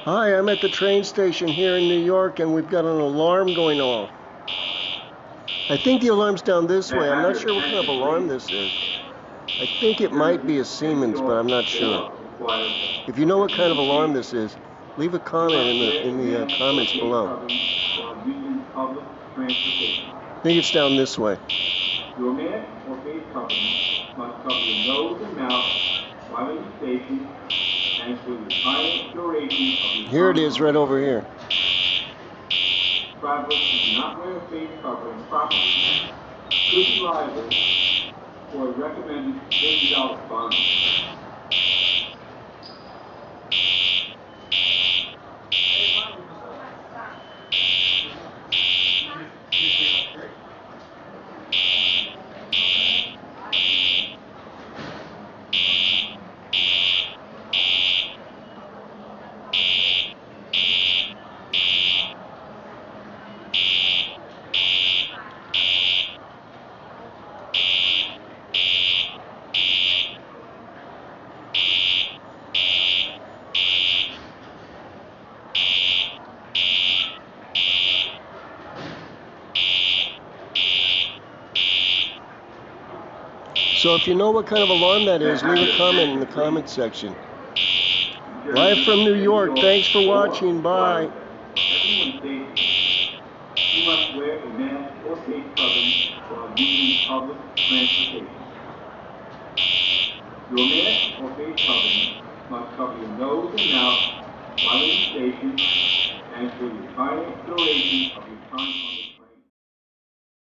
Hi, I'm at the train station here in New York, and we've got an alarm going off. I think the alarm's down this way. I'm not sure what kind of alarm this is. I think it might be a Siemens, but I'm not sure. If you know what kind of alarm this is, leave a comment in the comments below. I think it's down this way. Your mask or face covering must cover your nose and mouth while in the station and for the entire duration of the Here it is, right over here. Travelers who do not wear a face covering properly could be liable for a recommended $50 fine. So if you know what kind of alarm that is, leave a comment in the comment section. Live from New York. Thanks for watching. Bye. You must wear a mask or face covering while using public transportation. Your mask or face covering must cover your nose and mouth while in the station and for the entire duration of your time.